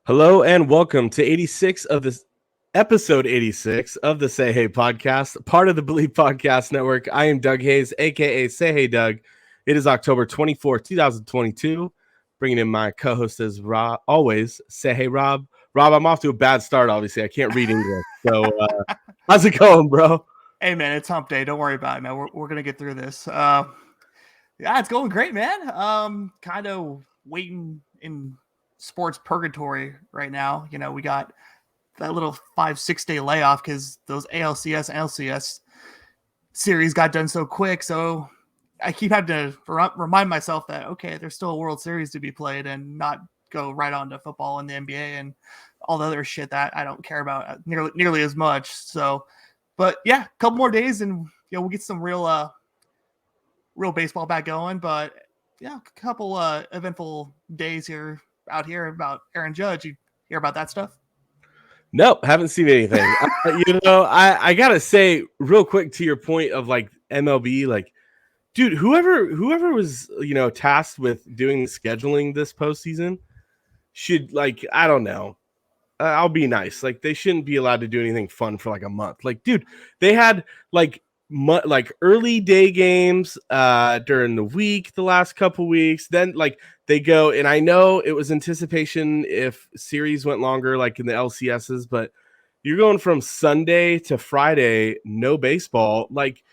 Hello and welcome to episode 86 of the Say Hey podcast, part of the Believe Podcast Network. I am Doug Hayes, aka Say Hey Doug. It is October 24th, 2022. Bringing in my co-host as Rob, always, Say Hey Rob. Rob, I'm off to a bad start, obviously. I can't read English. So how's it going, bro? Hey, man, it's hump day. Don't worry about it, man. We're going to get through this. Yeah, it's going great, man. Kind of waiting in sports purgatory right now. You know, we got that little 5-6 day layoff because those ALCS and LCS series got done so quick. So I keep having to remind myself that, okay, there's still a World Series to be played and not go right on to football and the NBA and all the other shit that I don't care about nearly as much. So, but yeah, a couple more days and we'll get some real baseball back going. But yeah, a couple eventful days out here about Aaron Judge. You hear about that stuff? Nope, haven't seen anything. I gotta say real quick to your point of like MLB, like, dude, whoever was tasked with doing the scheduling this postseason should, like, I don't know. I'll be nice. Like, they shouldn't be allowed to do anything fun for like a month. Like, dude, they had like early day games during the week, the last couple weeks. Then like they go, and I know it was anticipation if series went longer, like in the LCSs, but you're going from Sunday to Friday, no baseball. Like,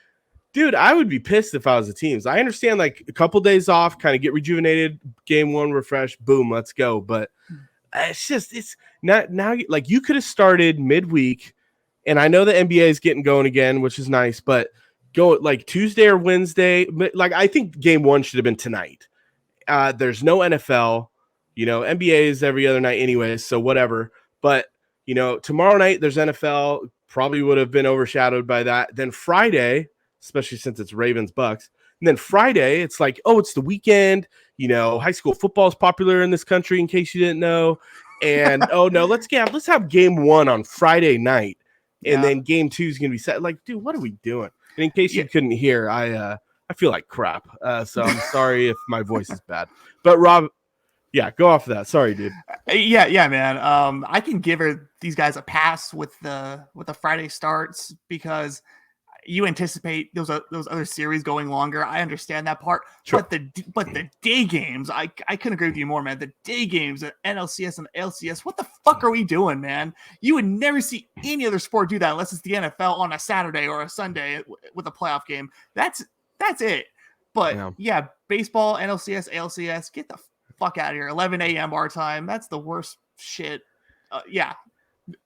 dude, I would be pissed if I was the teams. I understand like a couple days off, kind of get rejuvenated, game one, refresh, boom, let's go. But it's not now. Like, you could have started midweek, and I know the NBA is getting going again, which is nice, but go like Tuesday or Wednesday. Like, I think game one should have been tonight. There's no NFL, NBA is every other night anyways, so whatever. But, tomorrow night there's NFL, probably would have been overshadowed by that. Then Friday, especially since it's Ravens Bucks. And then Friday, it's like, oh, it's the weekend. High school football is popular in this country, in case you didn't know. And oh no, let's have game one on Friday night, and then game two is gonna be set. Like, dude, what are we doing? And in case you couldn't hear, I feel like crap. So I'm sorry if my voice is bad. But Rob, yeah, go off of that. Sorry, dude. Yeah, man. I can give these guys a pass with the Friday starts because you anticipate those other series going longer. I understand that part. Sure. But the day games, I couldn't agree with you more, man. The day games, the NLCS and the LCS, what the fuck are we doing, man? You would never see any other sport do that unless it's the NFL on a Saturday or a Sunday with a playoff game. That's it. But yeah, baseball, NLCS, ALCS, get the fuck out of here. 11 a.m. our time. That's the worst shit. Yeah.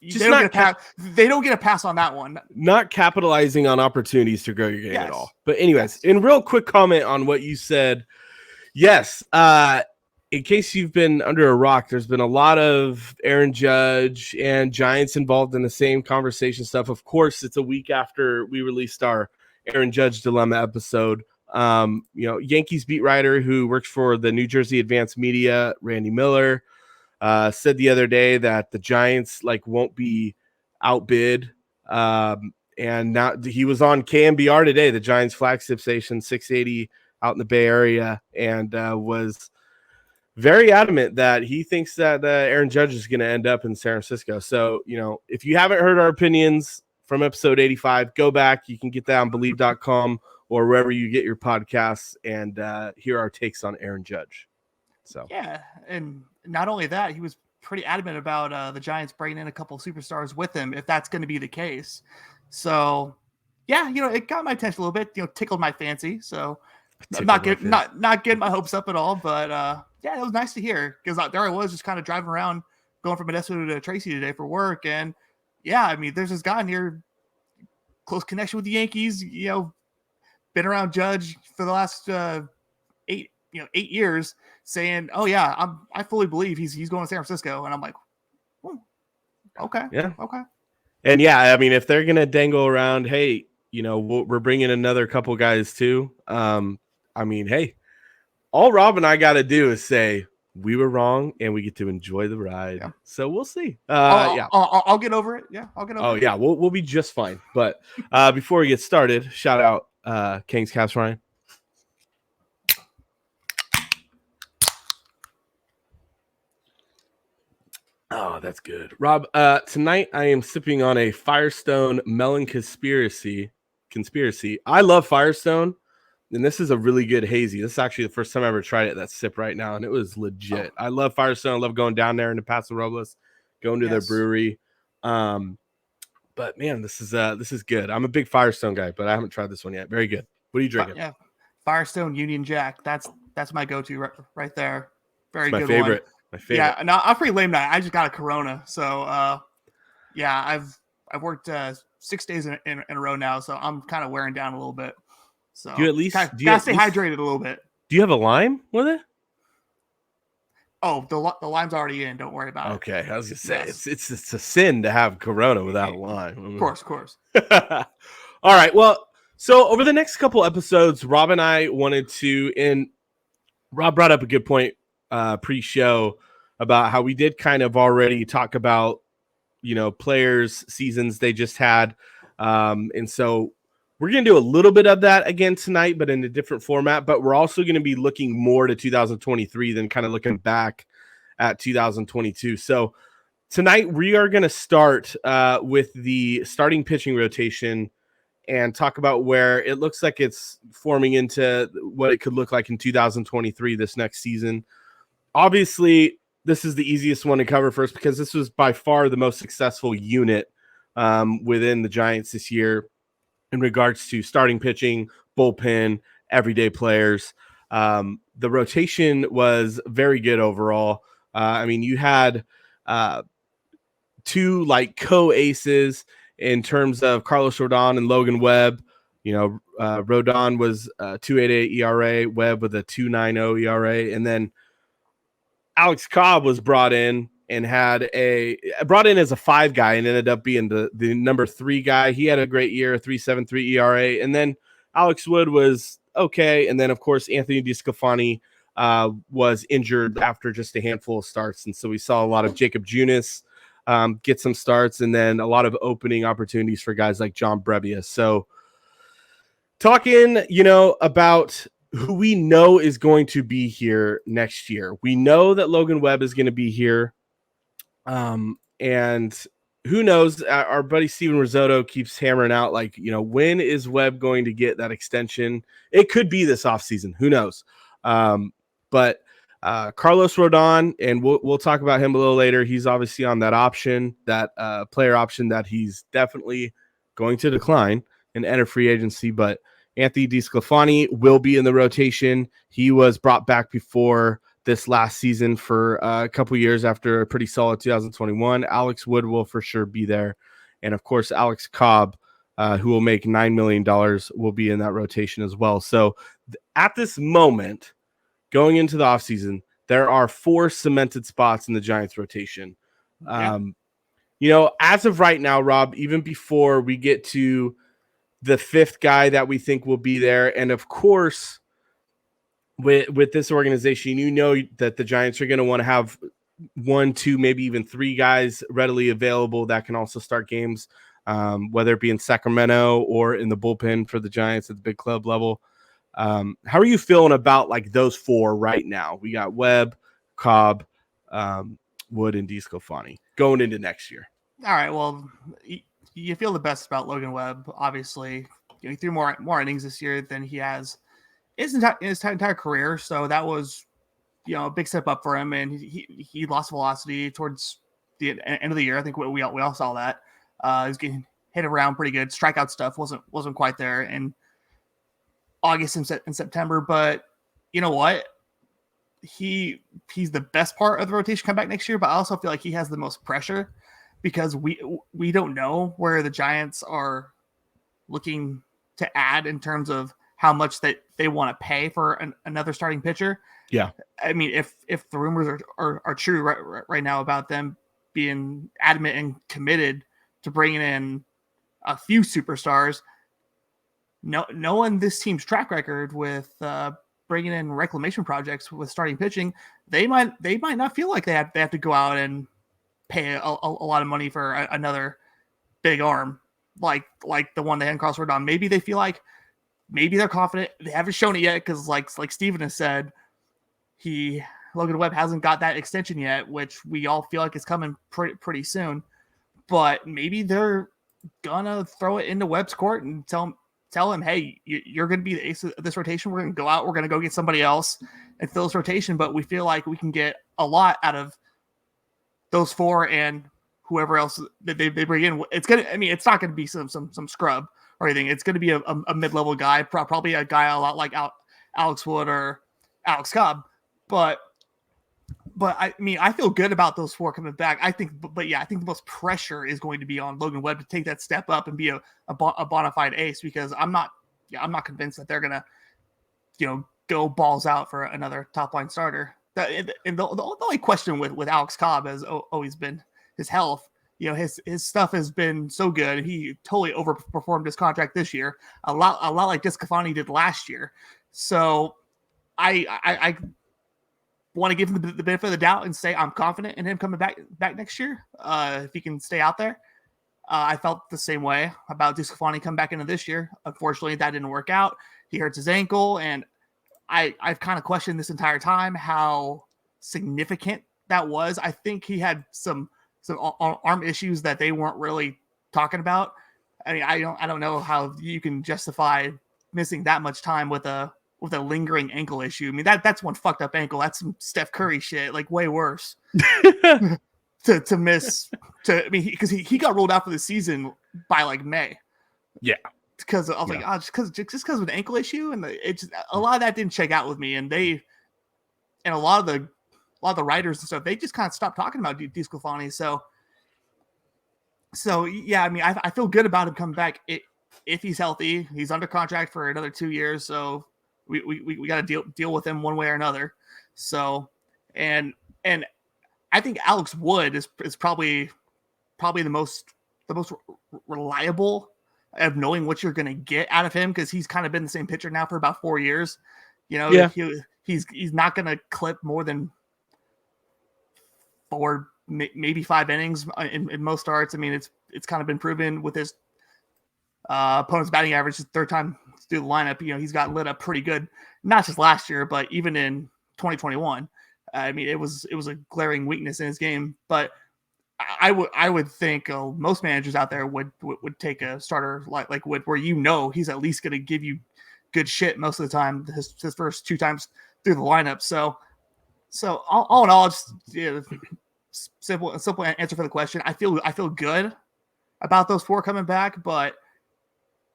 They don't get a pass on that one. Not capitalizing on opportunities to grow your game at all. But anyways, in real quick comment on what you said, yes, in case you've been under a rock, there's been a lot of Aaron Judge and Giants involved in the same conversation stuff. Of course, it's a week after we released our Aaron Judge Dilemma episode. Yankees beat writer who works for the New Jersey Advanced Media, Randy Miller, said the other day that the Giants won't be outbid. And now he was on KMBR today, the Giants flagship station, 680 out in the Bay Area, and was very adamant that he thinks that Aaron Judge is going to end up in San Francisco. So, if you haven't heard our opinions from episode 85, go back. You can get that on Believe.com or wherever you get your podcasts and hear our takes on Aaron Judge. So yeah, and not only that, he was pretty adamant about the Giants bringing in a couple of superstars with him if that's going to be the case. So yeah, it got my attention a little bit. Tickled my fancy. So I'm not getting my hopes up at all, but yeah, it was nice to hear because there I was just kind of driving around, going from Modesto to Tracy today for work, and yeah, I mean, there's this guy near close connection with the Yankees. Been around Judge for the last 8 years, saying, "Oh yeah, I fully believe he's going to San Francisco," and I'm like, okay, yeah, okay. And yeah, I mean, if they're gonna dangle around, hey, we're bringing another couple guys too. I mean, hey, all Rob and I got to do is say we were wrong, and we get to enjoy the ride. Yeah. So we'll see. I'll get over it. Yeah, I'll get over it. Oh yeah, we'll be just fine. But before we get started, shout out Kings Caps Ryan. Oh, that's good. Rob, tonight I am sipping on a Firestone Melon Conspiracy. I love Firestone, and this is a really good hazy. This is actually the first time I ever tried it, that sip right now, and it was legit. Oh, I love Firestone. I love going down there into Paso Robles, going to their yes. brewery. But man, this is good. I'm a big Firestone guy, but I haven't tried this one yet. Very good. What are you drinking? Yeah. Firestone Union Jack. That's my go-to right there. It's Very my good one. favorite. My favorite. Yeah, no, I'm pretty lame night. I just got a Corona, so yeah, I've worked 6 days in a row now, so I'm kind of wearing down a little bit. So Do you at least gotta stay hydrated a little bit. Do you have a lime with it? Oh, the lime's already in. Don't worry about it. Okay, I was gonna say Yes. it's a sin to have Corona without a lime. Of course. All right. Well, so over the next couple episodes, Rob and I wanted to, and Rob brought up a good point pre-show about how we did kind of already talk about, players' seasons they just had. And so we're going to do a little bit of that again tonight, but in a different format. But we're also going to be looking more to 2023 than kind of looking back at 2022. So tonight we are going to start with the starting pitching rotation and talk about where it looks like it's forming into what it could look like in 2023, this next season. Obviously, this is the easiest one to cover first because this was by far the most successful unit within the Giants this year in regards to starting pitching, bullpen, everyday players. The rotation was very good overall. You had two like co-aces in terms of Carlos Rodon and Logan Webb. Rodon was 2.88 ERA, Webb with a 2.90 ERA, and then Alex Cobb was brought in and brought in as a 5 guy and ended up being the number 3 guy. He had a great year, a 3.73 ERA, and then Alex Wood was okay, and then of course Anthony DeSclafani was injured after just a handful of starts, and so we saw a lot of Jacob Junis get some starts, and then a lot of opening opportunities for guys like John Brebbia. So talking, about who we know is going to be here next year. We know that Logan Webb is going to be here. And who knows, our buddy Steven Risotto keeps hammering out, when is Webb going to get that extension? It could be this offseason. Who knows? But Carlos Rodon, and we'll talk about him a little later. He's obviously on that option, that player option that he's definitely going to decline and enter free agency. But Anthony DeSclafani will be in the rotation. He was brought back before this last season for a couple years after a pretty solid 2021. Alex Wood will for sure be there. And of course, Alex Cobb, who will make $9 million, will be in that rotation as well. So at this moment, going into the offseason, there are 4 cemented spots in the Giants rotation. As of right now, Rob, even before we get to the 5th guy that we think will be there, and of course, with this organization, that the Giants are going to want to have 1, 2, maybe even 3 guys readily available that can also start games, whether it be in Sacramento or in the bullpen for the Giants at the big club level. How are you feeling about those 4 right now? We got Webb, Cobb, Wood, and DeSclafani going into next year. All right. Well, you feel the best about Logan Webb. Obviously, he threw more innings this year than he has his entire career. So that was, a big step up for him. And he lost velocity towards the end of the year. I think we all saw that. He was getting hit around pretty good. Strikeout stuff wasn't quite there in August and September. But you know what? He's the best part of the rotation come back next year. But I also feel like he has the most pressure, because we don't know where the Giants are looking to add in terms of how much they want to pay for another starting pitcher. Yeah. I mean, if the rumors are true right now about them being adamant and committed to bringing in a few superstars, knowing this team's track record with bringing in reclamation projects with starting pitching, they might not feel like they have to go out and pay a lot of money for another big arm like the one they had in Carlos Rodon. Maybe they feel like maybe they're confident. They haven't shown it yet because like Steven has said, he Logan Webb hasn't got that extension yet, which we all feel like is coming pretty soon. But maybe they're gonna throw it into Webb's court and tell him, hey, you're going to be the ace of this rotation. We're going to go out. We're going to go get somebody else and fill this rotation. But we feel like we can get a lot out of those four and whoever else that they bring in. It's not going to be some scrub or anything. It's going to be a mid-level guy, probably a guy a lot like Alex Wood or Alex Cobb. But I feel good about those four coming back. I think the most pressure is going to be on Logan Webb to take that step up and be a bona fide ace, because I'm not convinced that they're gonna, go balls out for another top line starter. And the only question with Alex Cobb has always been his health. His stuff has been so good. He totally overperformed his contract this year, a lot like Discofani did last year. So I want to give him the benefit of the doubt and say I'm confident in him coming back next year if he can stay out there. I felt the same way about Discofani coming back into this year. Unfortunately, that didn't work out. He hurts his ankle, and I've kind of questioned this entire time how significant that was. I think he had some arm issues that they weren't really talking about. I mean, I don't know how you can justify missing that much time with a lingering ankle issue. I mean, that's one fucked up ankle. That's some Steph Curry shit, like way worse. to miss. Because he got rolled out for the season by like May. Yeah. Because I was like, just because of an ankle issue, and a lot of that didn't check out with me, and a lot of the writers and stuff, they just kind of stopped talking about Discofani. So yeah, I mean, I feel good about him coming back if he's healthy. He's under contract for another 2 years, so we got to deal with him one way or another. So and I think Alex Wood is probably the most reliable of knowing what you're going to get out of him, because he's kind of been the same pitcher now for about 4 years. He's not going to clip more than 4, maybe 5 innings in most starts. I mean, it's kind of been proven with his opponent's batting average, his third time through the lineup. He's got lit up pretty good, not just last year, but even in 2021. I mean, it was a glaring weakness in his game, but I would think most managers out there would take a starter like Wood, where he's at least going to give you good shit most of the time. His first 2 times through the lineup. So all in all, just simple answer for the question. I feel good about those 4 coming back, but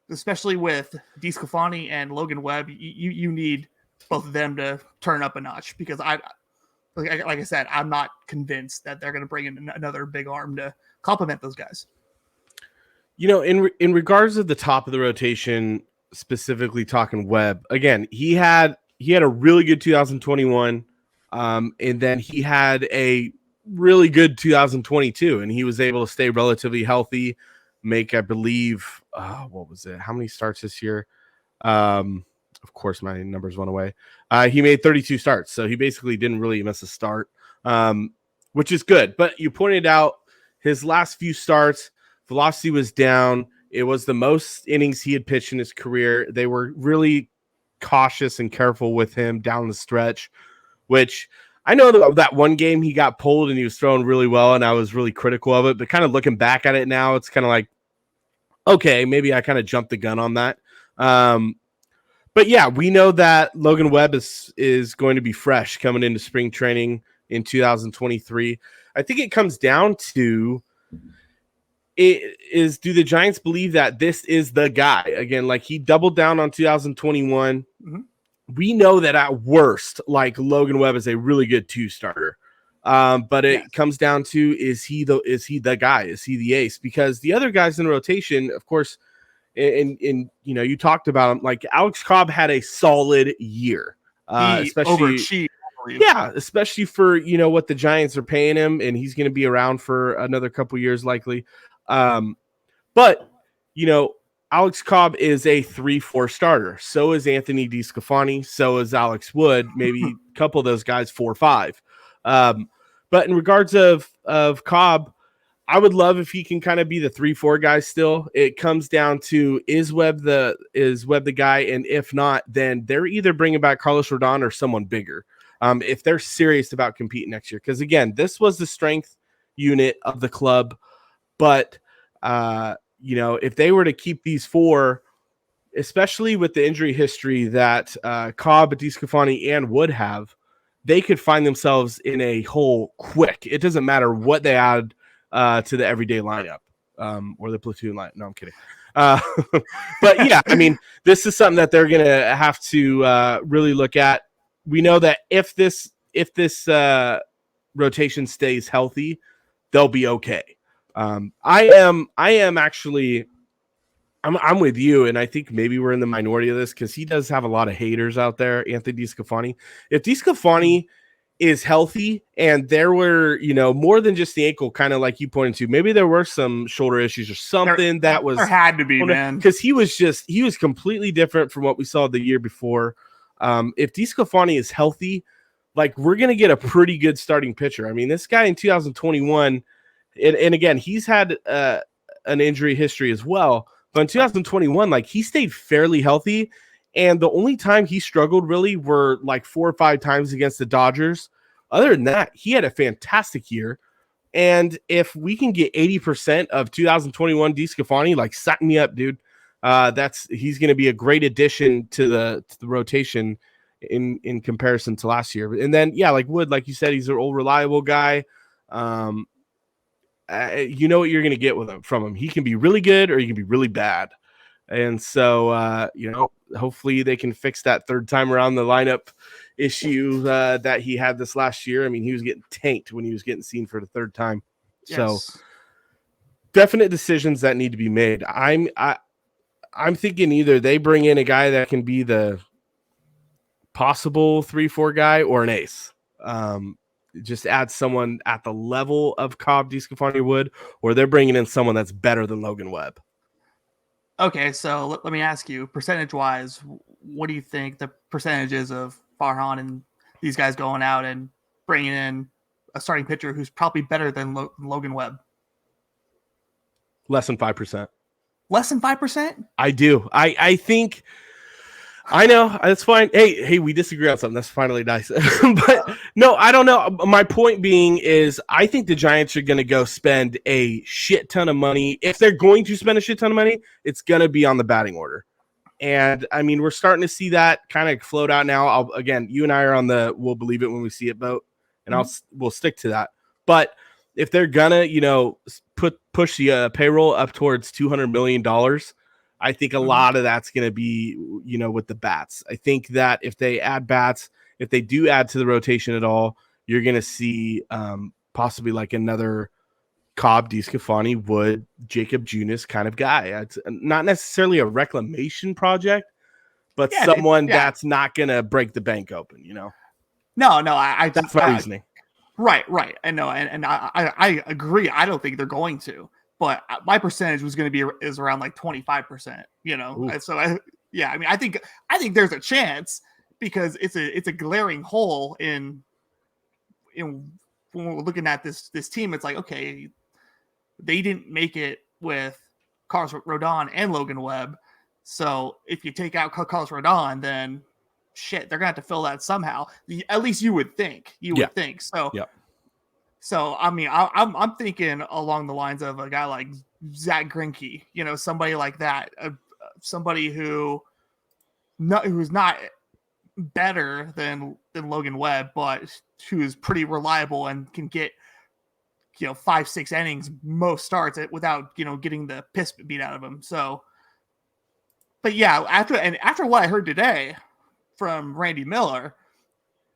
especially with Discofani and Logan Webb, you need both of them to turn up a notch, because like I said, I'm not convinced that they're going to bring in another big arm to complement those guys. In regards to the top of the rotation, specifically talking Webb, again, he had a really good 2021, and then he had a really good 2022, and he was able to stay relatively healthy, make, I believe, what was it? How many starts this year? Of course, my numbers went away. He made 32 starts, so he basically didn't really miss a start, which is good. But you pointed out his last few starts, velocity was down. It was the most innings he had pitched in his career. They were really cautious and careful with him down the stretch, which I know that one game he got pulled and he was throwing really well, and I was really critical of it. But kind of looking back at it now, it's kind of like, okay, maybe I kind of jumped the gun on that. But yeah, we know that Logan Webb is going to be fresh coming into spring training in 2023. I think it comes down to do the Giants believe that this is the guy? Again, like he doubled down on 2021. Mm-hmm. We know that at worst, like Logan Webb is a really good 2 starter. But it comes down to, is he the guy? Is he the ace? Because the other guys in the rotation, of course, and you talked about him, like Alex Cobb had a solid year, especially for what the Giants are paying him, and he's going to be around for another couple years likely. But Alex Cobb is a 3-4 starter. So is Anthony DeSclafani. So is Alex Wood. Maybe a couple of those guys 4-5. But in regards of Cobb, I would love if he can kind of be the 3-4 guy still. It comes down to, is Webb the guy? And if not, then they're either bringing back Carlos Rodon or someone bigger. if they're serious about competing next year. Because again, this was the strength unit of the club, but if they were to keep these four, especially with the injury history that Cobb, DeSclafani, and Wood have, they could find themselves in a hole quick. It doesn't matter what they add to the everyday lineup or the platoon line. No, I'm kidding. But yeah, I mean, this is something that they're going to have to really look at. We know that if this rotation stays healthy, they'll be okay. I am actually, I'm with you, and I think maybe we're in the minority of this because he does have a lot of haters out there, Anthony DeSclafani. If DeSclafani is healthy and there were, more than just the ankle, kind of like you pointed to, maybe there were some shoulder issues or something there had to be, man. Because he was completely different from what we saw the year before. If DeSclafani is healthy, like, we're going to get a pretty good starting pitcher. I mean, this guy in 2021, and again, he's had an injury history as well. But in 2021, like, he stayed fairly healthy. And the only time he struggled really were like 4 or 5 times against the Dodgers. Other than that, he had a fantastic year. And if we can get 80% of 2021 DeSclafani, like, sign me up, dude. He's going to be a great addition to the rotation in comparison to last year. And then, yeah, like Wood, like you said, he's an old reliable guy. You know what you're going to get from him. He can be really good or he can be really bad. And so, hopefully they can fix that third time around the lineup issue that he had this last year. I mean, he was getting tanked when he was getting seen for the third time. Yes. So definite decisions that need to be made. I'm thinking either they bring in a guy that can be the possible 3-4 guy or an ace. Just add someone at the level of Cobb, DeSclafani, Wood, or they're bringing in someone that's better than Logan Webb. Okay, so let me ask you, percentage-wise, what do you think the percentages of Farhan and these guys going out and bringing in a starting pitcher who's probably better than Logan Webb? Less than 5%. Less than 5%? I do. I think... I know, that's fine. Hey, we disagree on something. That's finally nice. But no, I don't know. My point being is I think the Giants are going to go spend a shit ton of money. If they're going to spend a shit ton of money, it's going to be on the batting order. And I mean, we're starting to see that kind of float out now. Again, you and I are on the we'll believe it when we see it boat, and we'll stick to that. But if they're gonna, push the payroll up towards $200 million, I think a lot of that's going to be, with the bats. I think that if they add bats, if they do add to the rotation at all, you're going to see possibly like another Cobb, DeSclafani, Wood, Jacob Junis kind of guy. It's not necessarily a reclamation project, but someone that's not going to break the bank open, No, that's my reasoning. Right. I know, and I agree. I don't think they're going to. But my percentage was going to is around like 25%, Ooh. So I think there's a chance because it's a glaring hole in when we're looking at this team. It's like, okay, they didn't make it with Carlos Rodon and Logan Webb. So if you take out Carlos Rodon, then shit, they're gonna have to fill that somehow. At least you would think. Would think so. Yeah. So, I mean, I'm thinking along the lines of a guy like Zach Greinke, somebody like that, somebody who's not better than Logan Webb, but who's pretty reliable and can get, 5-6 innings most starts without, getting the piss beat out of him. So, but yeah, after what I heard today from Randy Miller,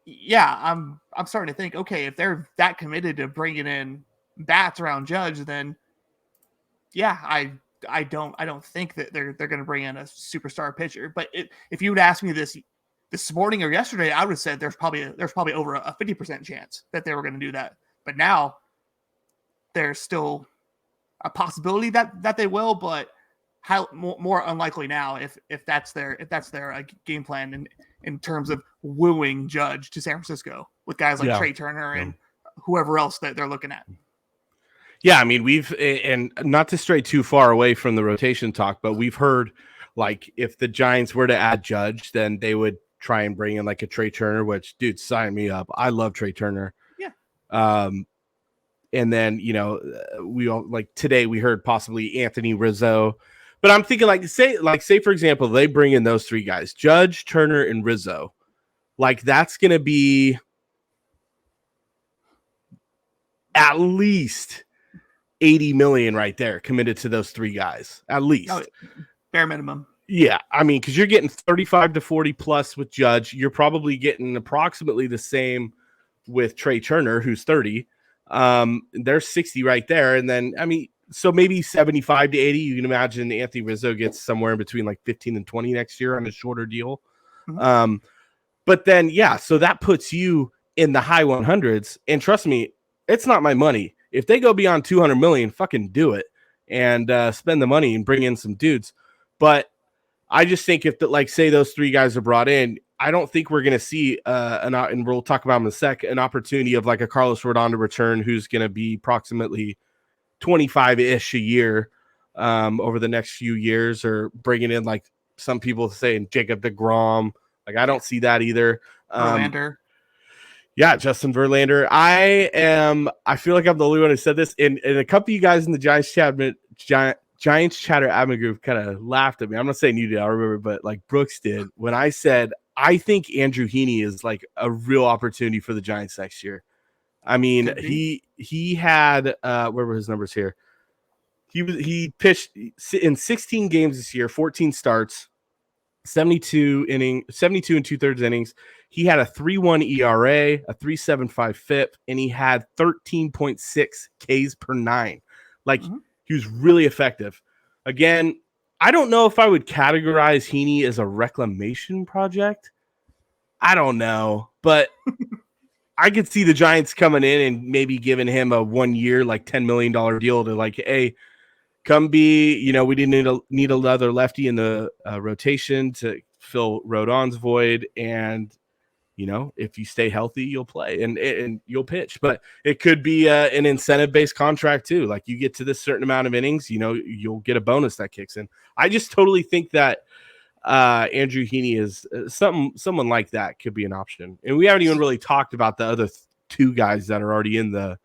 yeah, I'm starting to think, okay, if they're that committed to bringing in bats around Judge, then yeah, I don't think that they're going to bring in a superstar pitcher. But if you would ask me this morning or yesterday, I would have said there's probably over a 50% chance that they were going to do that. But now there's still a possibility that they will, but how more unlikely now if that's their game plan in terms of wooing Judge to San Francisco with guys like Trey Turner and whoever else that they're looking at. Yeah, I mean, and not to stray too far away from the rotation talk, but we've heard like if the Giants were to add Judge, then they would try and bring in like a Trey Turner, which, dude, sign me up. I love Trey Turner. Yeah. And then, you know, we all like today we heard possibly Anthony Rizzo, but I'm thinking say for example, they bring in those three guys, Judge, Turner, and Rizzo. Like that's going to be at least 80 million right there committed to those three guys, at least. Oh, bare minimum. Yeah, I mean, because you're getting 35 to 40 plus with Judge. You're probably getting approximately the same with Trey Turner, who's 30. There's 60 right there. And then, I mean, so maybe 75 to 80. You can imagine Anthony Rizzo gets somewhere in between like 15 and 20 next year on a shorter deal. Mm-hmm. But then, yeah, so that puts you in the high 100s. And trust me, it's not my money. If they go beyond 200 million, fucking do it and spend the money and bring in some dudes. But I just think if, like, say those three guys are brought in, I don't think we're going to see and we'll talk about them in a sec, an opportunity of like a Carlos Rodon to return who's going to be approximately 25-ish a year over the next few years, or bringing in like some people saying Jacob deGrom. Like, I don't see that either. Verlander. Yeah, Justin Verlander. I feel like I'm the only one who said this. And a couple of you guys in the Giants Chatter admin group kind of laughed at me. I'm not saying you did, I remember, but like Brooks did when I said I think Andrew Heaney is like a real opportunity for the Giants next year. I mean, he had where were his numbers here? He pitched in 16 games this year, 14 starts, 72 and 2/3 innings. He had a 3.1 ERA, a 3.75 FIP, and he had 13.6 Ks per nine. Like, he was really effective. Again, I don't know if I would categorize Heaney as a reclamation project. I don't know, but I could see the Giants coming in and maybe giving him a 1 year, like $10 million deal to like, hey, come be, you know, we didn't need another lefty in the rotation to fill Rodon's void. And, you know, if you stay healthy, you'll play and you'll pitch. But it could be an incentive-based contract too. Like, you get to this certain amount of innings, you know, you'll get a bonus that kicks in. I just totally think that Andrew Heaney is someone like that could be an option. And we haven't even really talked about the other two guys that are already in the,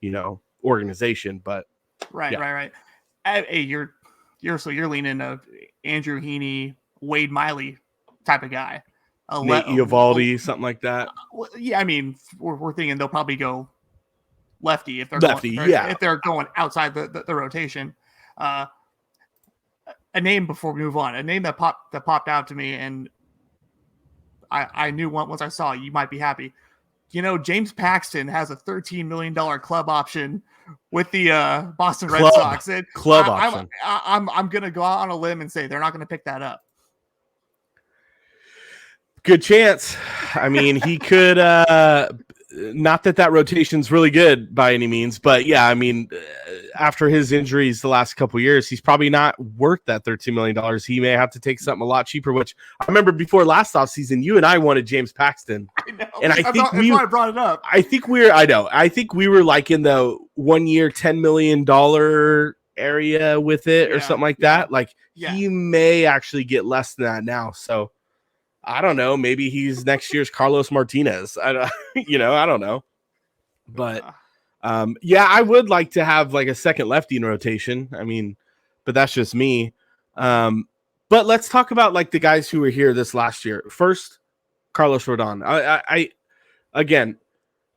you know, organization. But right. Hey, you're leaning a Andrew Heaney, Wade Miley type of guy. Nate Eovaldi, something like that. Yeah, I mean, we're thinking they'll probably go lefty if they're if they're going outside the rotation. A name before we move on, a name that popped out to me, and I knew once I saw it, you might be happy. You know, James Paxton has a $13 million club option with the Boston Red Sox. And option. I'm gonna go out on a limb and say they're not going to pick that up. Good chance. I mean, he could. Not that rotation's really good by any means, but yeah, I mean, after his injuries the last couple of years, he's probably not worth that $13 million. He may have to take something a lot cheaper, which I remember before last offseason, you and I wanted James Paxton. I know. And I think I brought it up. I think we were like in the 1 year, $10 million area with it or something like that. Like, he may actually get less than that now. So, I don't know. Maybe he's next year's Carlos Martinez. I don't know. But I would like to have like a second lefty in rotation. I mean, but that's just me. But let's talk about like the guys who were here this last year. First, Carlos Rodon. I again,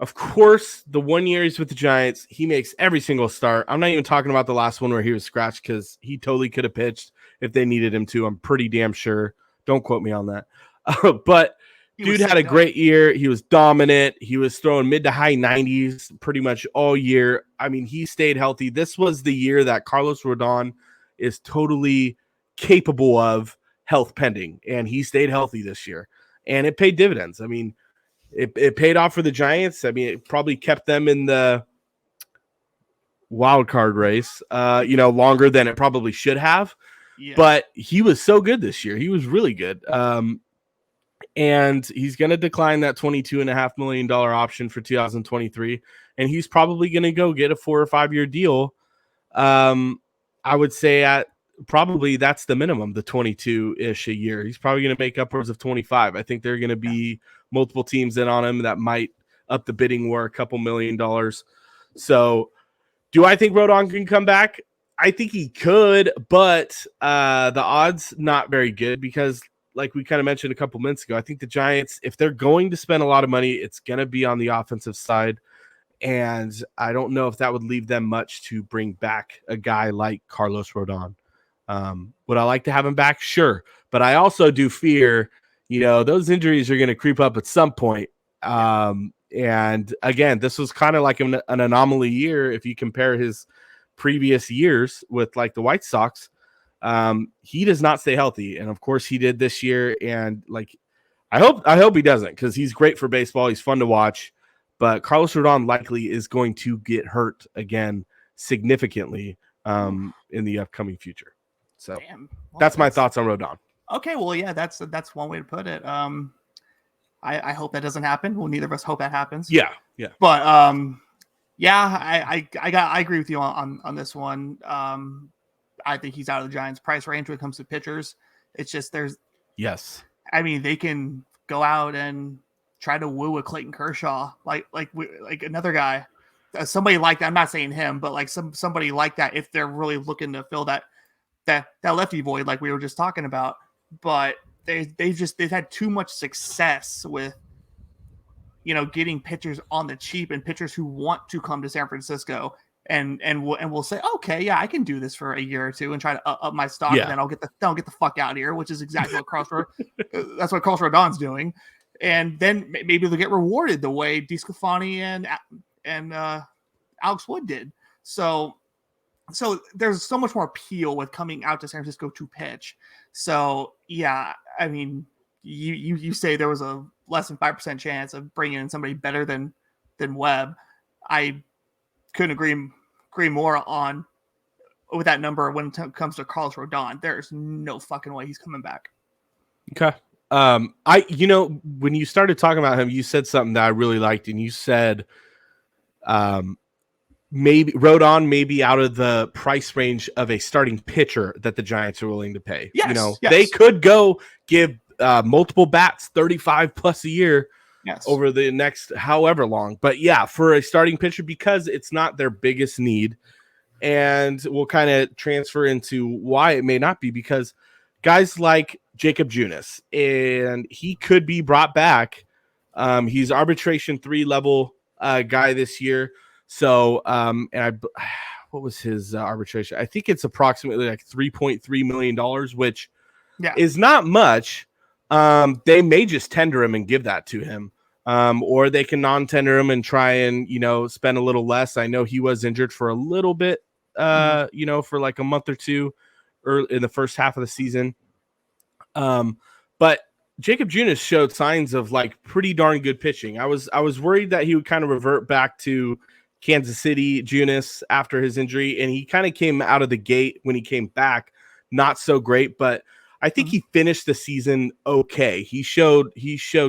of course, the 1 year he's with the Giants, he makes every single start. I'm not even talking about the last one where he was scratched, because he totally could have pitched if they needed him to. I'm pretty damn sure. Don't quote me on that. But dude had a great year. He was dominant. He was throwing mid to high 90s pretty much all year. I mean, he stayed healthy. This was the year that Carlos Rodon is totally capable of health pending, and he stayed healthy this year, and it paid dividends. I mean, it paid off for the Giants. I mean, it probably kept them in the wild card race, longer than it probably should have. Yeah. But he was so good this year. He was really good. And he's going to decline that $22.5 million option for 2023. And he's probably going to go get a 4 or 5 year deal. I would say at probably that's the minimum, the 22-ish a year. He's probably going to make upwards of 25. I think there are going to be multiple teams in on him that might up the bidding war a couple $1 million. So do I think Rodon can come back? I think he could, but the odds not very good because, like we kind of mentioned a couple minutes ago, I think the Giants, if they're going to spend a lot of money, it's going to be on the offensive side. And I don't know if that would leave them much to bring back a guy like Carlos Rodon. Would I like to have him back? Sure. But I also do fear, those injuries are going to creep up at some point. And again, this was kind of like an anomaly year if you compare his previous years with like the White Sox. He does not stay healthy, and of course he did this year. And like, I hope he doesn't, because he's great for baseball. He's fun to watch, but Carlos Rodon likely is going to get hurt again significantly in the upcoming future. So that's my thoughts on Rodon. Okay, well, yeah, that's one way to put it. I hope that doesn't happen. Well, neither of us hope that happens. Yeah. But yeah, I agree with you on this one. I think he's out of the Giants' price range when it comes to pitchers. It's just yes. I mean, they can go out and try to woo a Clayton Kershaw, like another guy, somebody like that. I'm not saying him, but like somebody like that, if they're really looking to fill that lefty void, like we were just talking about. But they've had too much success with, getting pitchers on the cheap and pitchers who want to come to San Francisco and we'll say, okay, yeah, I can do this for a year or two and try to up my stock, and then I'll get the fuck out of here, which is exactly what that's what Carlos Rodon's doing. And then maybe they'll get rewarded the way DeSclafani and Alex Wood did. So there's so much more appeal with coming out to San Francisco to pitch. So yeah, I mean, you say there was a less than 5% chance of bringing in somebody better than Webb. I couldn't agree more on with that number when it comes to Carlos Rodon. There's no fucking way he's coming back. Okay. When you started talking about him, you said something that I really liked, and you said maybe Rodon may be out of the price range of a starting pitcher that the Giants are willing to pay. Yes, They could go give multiple bats 35 plus a year over the next however long. But yeah, for a starting pitcher, because it's not their biggest need, and we'll kind of transfer into why it may not be, because guys like Jacob Junis, and he could be brought back. He's arbitration 3 level guy this year. So, what was his arbitration? I think it's approximately like $3.3 million, which is not much. They may just tender him and give that to him. Or they can non-tender him and try and, spend a little less. I know he was injured for a little bit, for like a month or two in the first half of the season. But Jacob Junis showed signs of like pretty darn good pitching. I was worried that he would kind of revert back to Kansas City Junis after his injury, and he kind of came out of the gate when he came back not so great, but I think he finished the season okay. He showed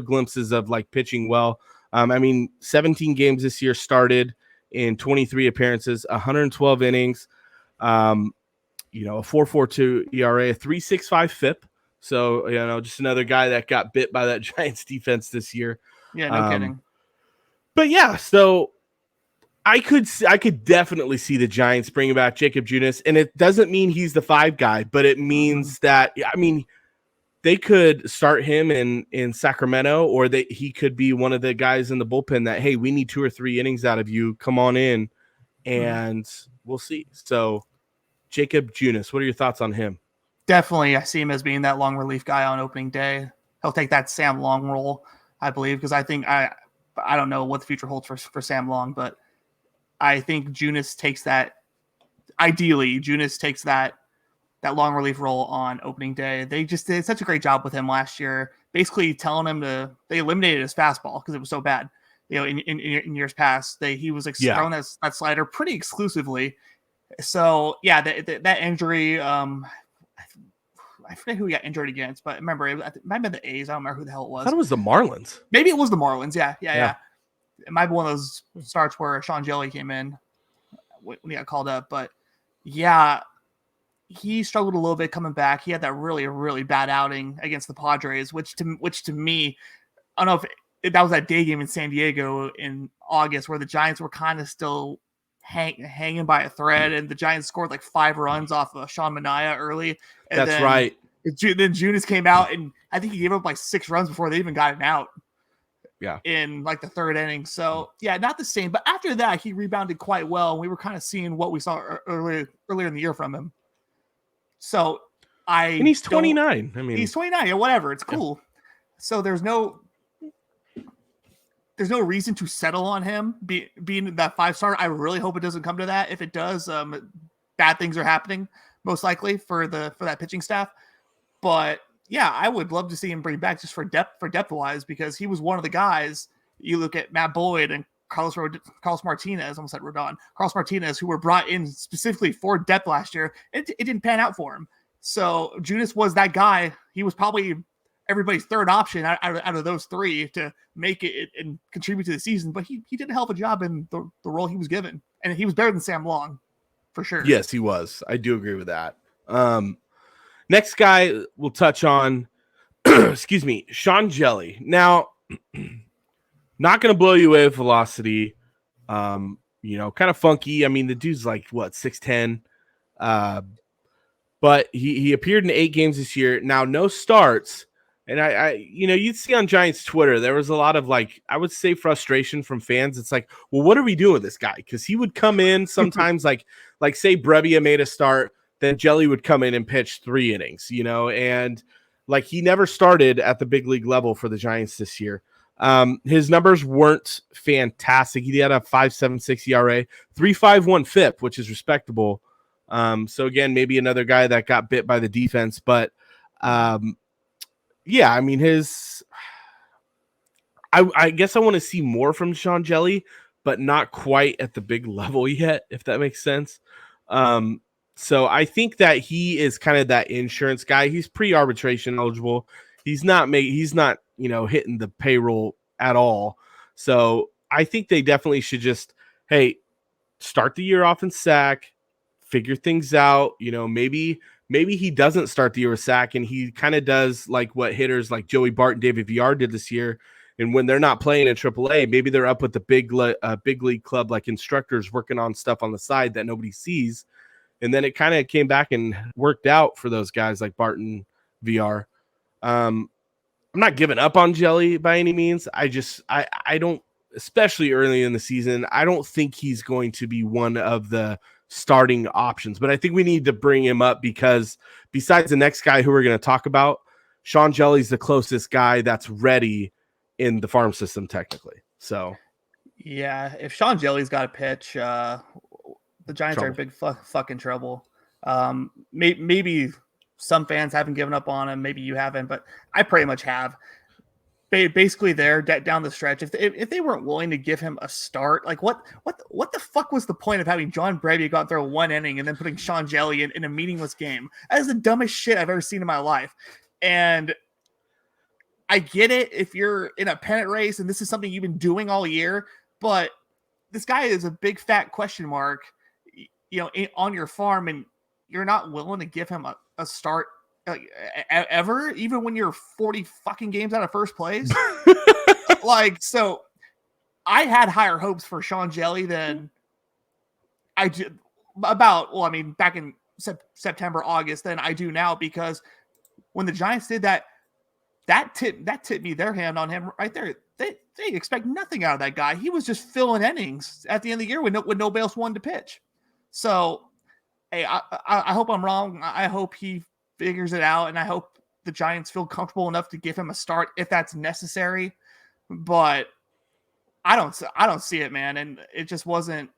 glimpses of like pitching well. 17 games this year, started in 23 appearances, 112 innings, a 4.42 ERA, a 3.65 FIP. So, just another guy that got bit by that Giants defense this year. Yeah, no kidding. But yeah, so I could definitely see the Giants bringing back Jacob Junis, and it doesn't mean he's the 5 guy, but it means that, they could start him in Sacramento, or he could be one of the guys in the bullpen that, hey, we need 2 or 3 innings out of you. Come on in, and we'll see. So Jacob Junis, what are your thoughts on him? Definitely, I see him as being that long relief guy on opening day. He'll take that Sam Long role, I believe, because I think I don't know what the future holds for Sam Long, but I think Junis takes that. Ideally, Junis takes that long relief role on opening day. They just did such a great job with him last year, basically telling him they eliminated his fastball because it was so bad. In years past, he was throwing that slider pretty exclusively. So yeah, that injury. I forget who he got injured against, but remember, it might have been the A's. I don't remember who the hell it was. I thought it was the Marlins. Maybe it was the Marlins. Yeah. It might be one of those starts where Sean Jelly came in when he got called up. But yeah, he struggled a little bit coming back. He had that really, really bad outing against the Padres, which to me, I don't know if that was that day game in San Diego in August where the Giants were kind of still hanging by a thread, and the Giants scored like 5 runs off of Sean Manaea early. And That's right. Then Junis came out, and I think he gave up like 6 runs before they even got an out. Yeah. In like the 3rd inning. So yeah, not the same. But after that, he rebounded quite well. And we were kind of seeing what we saw earlier in the year from him. So and he's 29. I mean, he's 29 or whatever. It's cool. Yeah. So there's no reason to settle on him being that 5-star. I really hope it doesn't come to that. If it does, bad things are happening most likely for that pitching staff. But yeah, I would love to see him bring back just for depth wise, because he was one of the guys. You look at Matt Boyd and Carlos Martinez, almost said Rodon, Carlos Martinez, who were brought in specifically for depth last year. It didn't pan out for him. So Junis was that guy. He was probably everybody's 3rd option out of those 3 to make it and contribute to the season. But he did a hell of a job in the role he was given. And he was better than Sam Long, for sure. Yes, he was. I do agree with that. Next guy we'll touch on, excuse me, Sean Jelly. Now, not going to blow you away with velocity. Kind of funky. I mean, the dude's like, 6'10"? But he appeared in 8 games this year. Now, no starts. And you'd see on Giants Twitter, there was a lot of I would say frustration from fans. It's like, well, what are we doing with this guy? Because he would come in sometimes like say Brebbia made a start, then Jelly would come in and pitch 3 innings, and he never started at the big league level for the Giants this year. His numbers weren't fantastic. He had a 5.76 ERA, 3.51 FIP, which is respectable. So again, maybe another guy that got bit by the defense, but yeah, I mean I guess I want to see more from Sean Jelly, but not quite at the big level yet, if that makes sense. So I think that he is kind of that insurance guy. He's pre-arbitration eligible. He's not hitting the payroll at all. So I think they definitely should just, hey, start the year off in sack, figure things out. Maybe he doesn't start the year with sack, and he kind of does like what hitters like Joey Bart and David Villar did this year. And when they're not playing in AAA, maybe they're up with the big league club, like instructors working on stuff on the side that nobody sees. And then it kind of came back and worked out for those guys like Barton, VR. I'm not giving up on Jelly by any means. I don't, especially early in the season, I don't think he's going to be one of the starting options. But I think we need to bring him up because besides the next guy who we're going to talk about, Sean Jelly's the closest guy that's ready in the farm system technically. So yeah, if Sean Jelly's got a pitch, the Giants are in big fucking trouble. Maybe some fans haven't given up on him. Maybe you haven't, but I pretty much have. Basically, there down the stretch, if they weren't willing to give him a start, like what the fuck was the point of having John Brebbia go out there 1 inning and then putting Sean Jelly in a meaningless game? That is the dumbest shit I've ever seen in my life. And I get it if you're in a pennant race and this is something you've been doing all year, but this guy is a big fat question mark, on your farm, and you're not willing to give him a start ever, even when you're 40 fucking games out of first place. So I had higher hopes for Sean Jelly than I did back in September, August than I do now, because when the Giants did that tipped me their hand on him right there. They expect nothing out of that guy. He was just filling innings at the end of the year when nobody else wanted to pitch. So, hey, I hope I'm wrong. I hope he figures it out, and I hope the Giants feel comfortable enough to give him a start if that's necessary. But I don't see it, man. And it just wasn't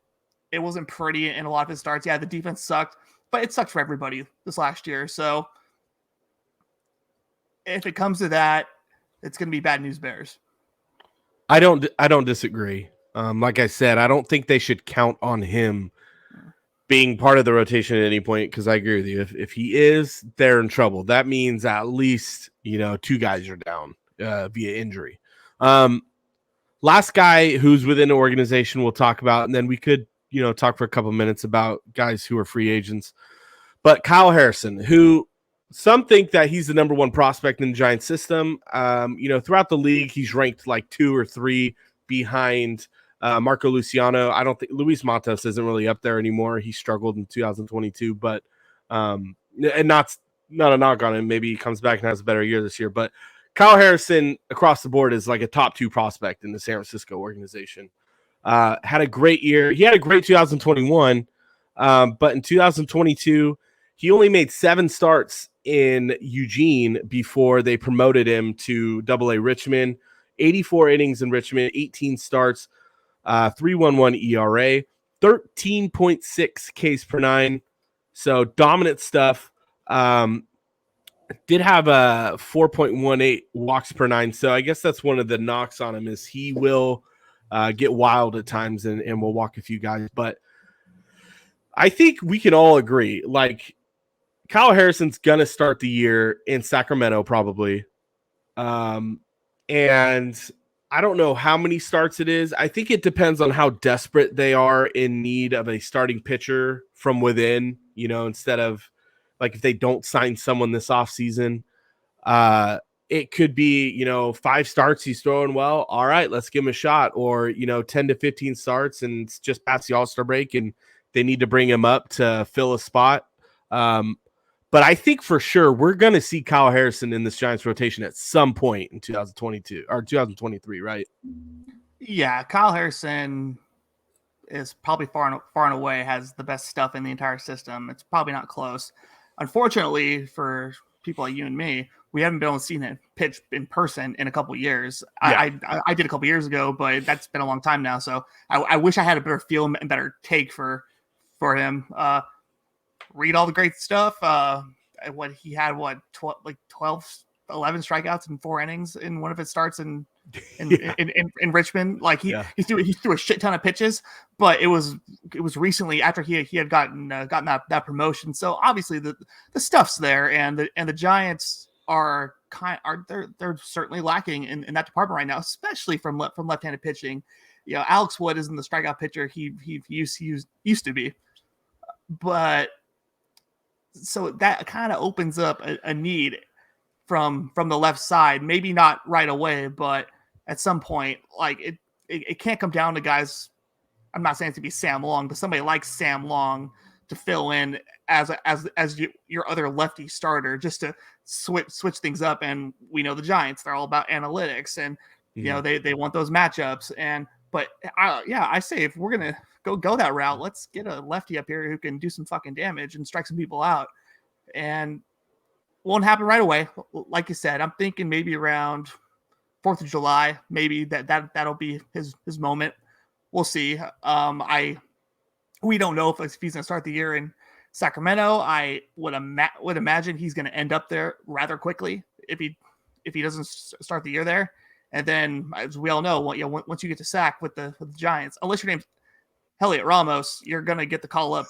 pretty in a lot of his starts. Yeah, the defense sucked, but it sucked for everybody this last year. So if it comes to that, it's going to be bad news bears. I don't disagree. Like I said, I don't think they should count on him being part of the rotation at any point, because I agree with you. If he is, they're in trouble. That means at least 2 guys are down via injury. Last guy who's within the organization we'll talk about, and then we could talk for a couple minutes about guys who are free agents. But Kyle Harrison, who some think that he's the number one prospect in the Giants system. Throughout the league, he's ranked like 2 or 3 behind Marco Luciano. I don't think Luis Matos isn't really up there anymore. He struggled in 2022, but and not a knock on him. Maybe he comes back and has a better year this year. But Kyle Harrison across the board is like a top 2 prospect in the San Francisco organization. Had a great year. He had a great 2021, but in 2022, he only made 7 starts in Eugene before they promoted him to AA Richmond. 84 innings in Richmond, 18 starts, 3.11 ERA, 13.6 Ks per 9. So dominant stuff. Did have a 4.18 walks per 9. So I guess that's one of the knocks on him is he will get wild at times and will walk a few guys. But I think we can all agree, like, Kyle Harrison's going to start the year in Sacramento probably. And I don't know how many starts it is. I think it depends on how desperate they are in need of a starting pitcher from within, instead of like if they don't sign someone this offseason. It could be, 5 starts, he's throwing well. All right, let's give him a shot. Or, 10 to 15 starts and it's just past the All-Star break and they need to bring him up to fill a spot. But I think for sure we're going to see Kyle Harrison in this Giants rotation at some point in 2022 or 2023, right? Yeah, Kyle Harrison is probably far and away has the best stuff in the entire system. It's probably not close. Unfortunately, for people like you and me, we haven't been able to see him pitch in person in a couple of years. Yeah. I did a couple of years ago, but that's been a long time now. So I wish I had a better feel and better take for him. Read all the great stuff. What he had, 12, 11 strikeouts in 4 innings in one of his starts in Richmond. Like he threw a shit ton of pitches, but it was recently after he had gotten that promotion. So obviously the stuff's there, and the Giants are they're certainly lacking in that department right now, especially from left-handed pitching. Alex Wood isn't the strikeout pitcher he used to be, but so that kind of opens up a need from the left side. Maybe not right away, but at some point, like it can't come down to guys. I'm not saying to be Sam Long, but somebody like Sam Long to fill in as your other lefty starter, just to switch things up. And we know the Giants, they're all about analytics, and they want those matchups. But I say if we're gonna go that route, let's get a lefty up here who can do some fucking damage and strike some people out. And won't happen right away. Like you said, I'm thinking maybe around 4th of July, maybe that'll be his moment. We'll see. We don't know if he's going to start the year in Sacramento. I would imagine he's going to end up there rather quickly if he doesn't start the year there. And then, as we all know, once you get to Sac with the Giants, unless your name's Heliot Ramos, you're going to get the call up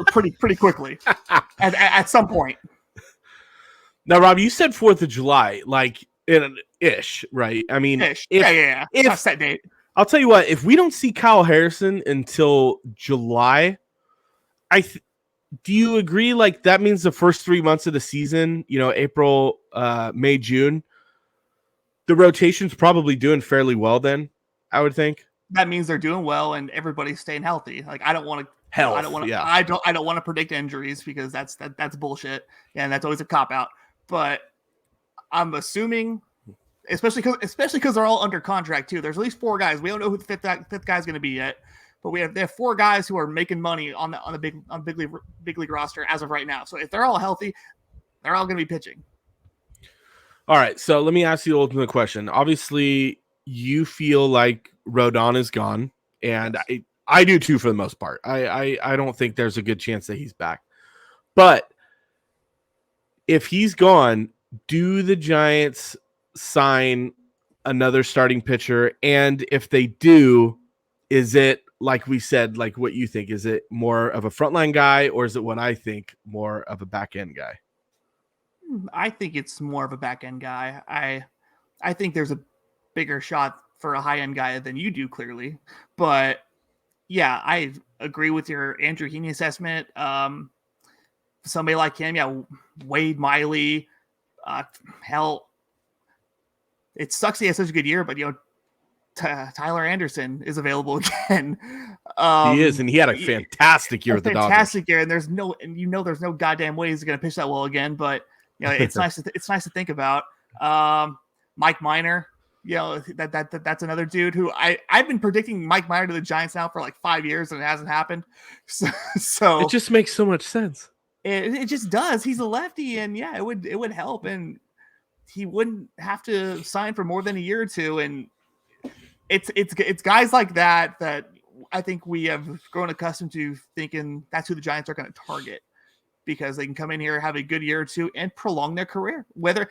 pretty quickly at some point. Now, Rob, you said 4th of July, like ish, right? I mean, ish. Yeah. That's that date. I'll tell you what, if we don't see Kyle Harrison until July, do you agree? Like that means the first 3 months of the season, April, May, June, the rotation's probably doing fairly well then, I would think. That means they're doing well and everybody's staying healthy. Like I don't want to I don't want to predict injuries because that's bullshit. And that's always a cop out. But I'm assuming, especially because they're all under contract too. There's at least 4 guys. We don't know who the fifth guy's going to be yet, but they have 4 guys who are making money on the big league roster as of right now. So if they're all healthy, they're all going to be pitching. All right. So let me ask you the ultimate question. Obviously, you feel like Rodon is gone, and I do too for the most part. I don't think there's a good chance that he's back, but if he's gone, do the Giants sign another starting pitcher? And if they do, is it like we said, like what you think? Is it more of a frontline guy, or is it what I think, more of a back end guy? I think it's more of a back end guy. I think there's a bigger shot for a high end guy than you do, clearly. But yeah, I agree with your Andrew Heaney assessment. somebody like him, Wade Miley, hell, it sucks he had such a good year, but Tyler Anderson is available again. He is, and he had a fantastic year with the Dodgers. Fantastic year, and there's no goddamn way he's going to pitch that well again. But it's nice to think about. Mike Minor, that's another dude who I've been predicting Mike Minor to the Giants now for like 5 years, and it hasn't happened. So it just makes so much sense. It just does. He's a lefty, and it would help, and he wouldn't have to sign for more than a year or two, and it's guys like that I think we have grown accustomed to thinking that's who the Giants are going to target, because they can come in here, have a good year or two, and prolong their career. Whether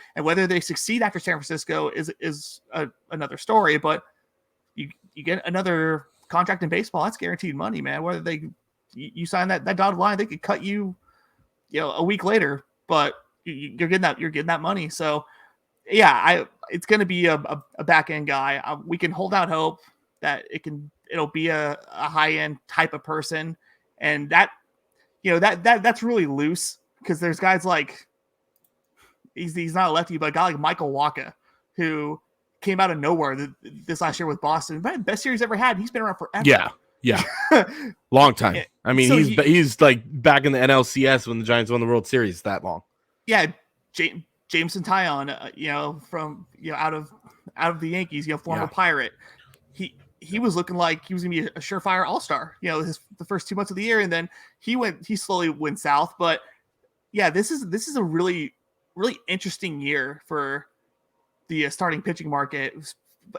they succeed after San Francisco is another story, but you get another contract in baseball, that's guaranteed money, man. Whether you sign that dotted line, they could cut you, a week later, but you're getting that money. So it's going to be a back end guy. We can hold out hope that it'll be a high end type of person, and that that's really loose, because there's guys like he's not a lefty, but a guy like Michael Wacha, who came out of nowhere this last year with Boston, but best year he's ever had. He's been around forever. Yeah, long time. I mean, so he's like back in the NLCS when the Giants won the World Series. That long. Yeah, Jameson Taillon, from out of the Yankees, former Pirate. He was looking like he was gonna be a surefire all-star, the first 2 months of the year, and then he slowly went south. But this is a really, really interesting year for the starting pitching market,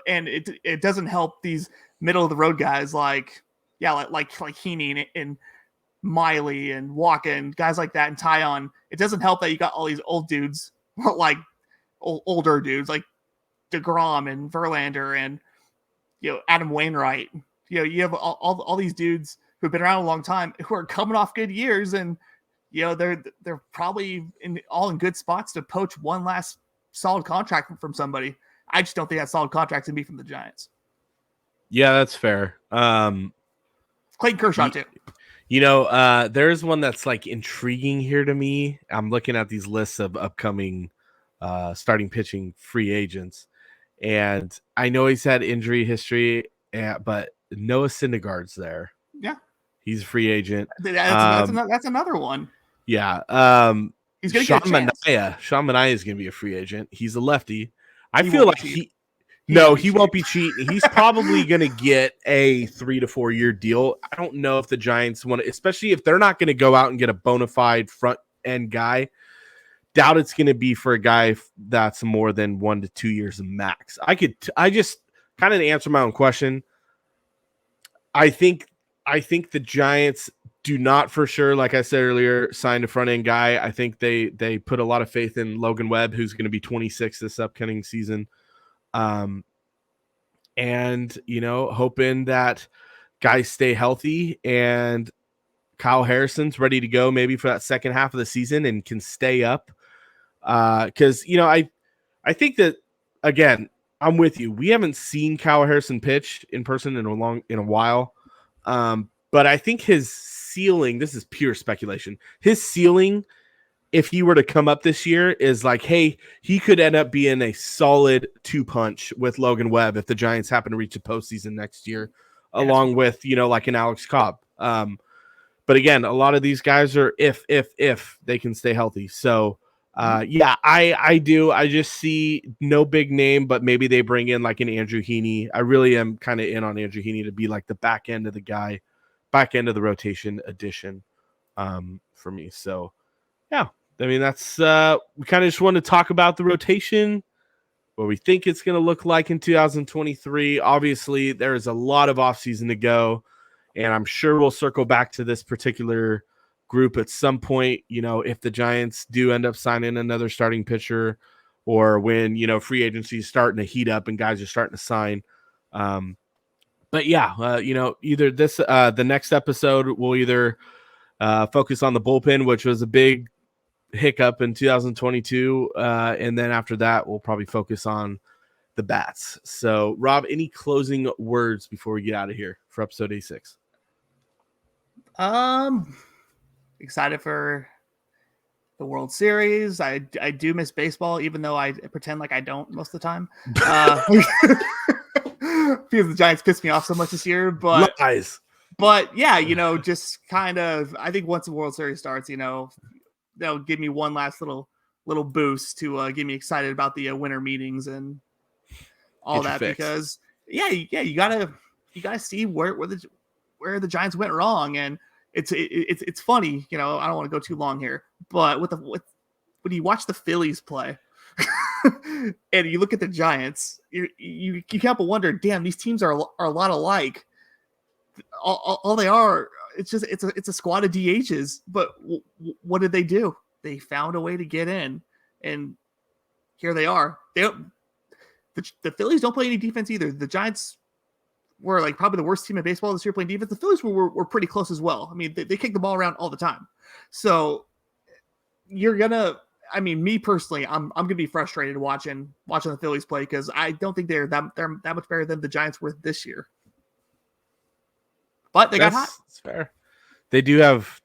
and it doesn't help these middle of the road guys like Heaney and Miley and Wacha and guys like that, and Taillon. It doesn't help that you got all these old dudes, like older dudes like DeGrom and Verlander and Adam Wainwright. You have all these dudes who've been around a long time who are coming off good years, and they're probably all in good spots to poach one last solid contract from somebody. I just don't think that solid contract's gonna be from the Giants. Yeah, that's fair. Clayton Kershaw too. There's one that's like intriguing here to me. I'm looking at these lists of upcoming starting pitching free agents, and I know he's had injury history, but Noah Syndergaard's there. Yeah, he's a free agent. That's another one. Yeah. He's gonna get a chance. Sean Manaea is gonna be a free agent. He's a lefty. I feel like he won't be cheating. He's probably going to get a 3 to 4 year deal. I don't know if the Giants want to, especially if they're not going to go out and get a bona fide front end guy. Doubt it's going to be for a guy that's more than 1 to 2 years max. I just kind of answer my own question. I think the Giants do not for sure, like I said earlier, sign a front end guy. I think they put a lot of faith in Logan Webb, who's going to be 26 this upcoming season. And hoping that guys stay healthy and Kyle Harrison's ready to go maybe for that second half of the season and can stay up. Cause I think that, again, I'm with you. We haven't seen Kyle Harrison pitch in person in a while. But I think his ceiling, this is pure speculation, his ceiling, if he were to come up this year, is like, hey, he could end up being a solid 2-punch with Logan Webb if the Giants happen to reach the postseason next year, along with, like an Alex Cobb. But again, a lot of these guys are if they can stay healthy. So, I do. I just see no big name, but maybe they bring in like an Andrew Heaney. I really am kind of in on Andrew Heaney to be like the back end of the rotation addition for me. So, yeah. I mean, that's we kind of just want to talk about the rotation, what we think it's going to look like in 2023. Obviously, there is a lot of offseason to go, and I'm sure we'll circle back to this particular group at some point, if the Giants do end up signing another starting pitcher, or when, free agency is starting to heat up and guys are starting to sign. But yeah, either this, the next episode will either focus on the bullpen, which was a big hiccup in 2022, and then after that we'll probably focus on the bats. So Rob, any closing words before we get out of here for episode A6? Excited for the World Series. I do miss baseball, even though I pretend like I don't most of the time. Because the Giants pissed me off so much this year. But yeah, just kind of, I think once the World Series starts, they'll give me one last little boost to get me excited about the winter meetings and all that. Because you gotta see where the Giants went wrong. And it's funny, I don't want to go too long here, but when you watch the Phillies play and you look at the Giants, you can't but wonder, damn, these teams are a lot alike. All they are, it's a squad of DHs. But what did they do? They found a way to get in, and here they are. The Phillies don't play any defense either. The Giants were like probably the worst team in baseball this year playing defense. The Phillies were pretty close as well. I mean, they kick the ball around all the time. So me personally, I'm gonna be frustrated watching the Phillies play, because I don't think they're that much better than the Giants were this year. But they got hot. That's fair. They do have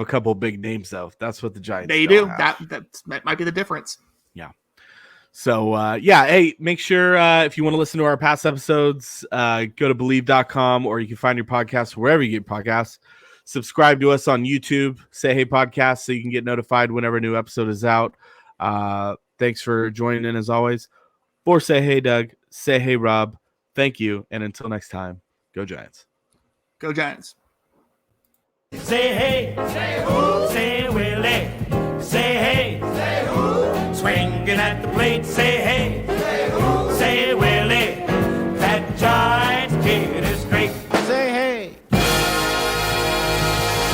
a couple big names though. That's what the Giants do. Have. That might be the difference. Yeah. So hey, make sure if you want to listen to our past episodes, go to believe.com, or you can find your podcast wherever you get podcasts. Subscribe to us on YouTube, Say Hey Podcast, so you can get notified whenever a new episode is out. Thanks for joining in as always. For Say Hey Doug, Say Hey Rob, thank you, and until next time, go Giants. Go Giants. Say hey, say who, say Willie, say hey, say who, swinging at the plate, say hey.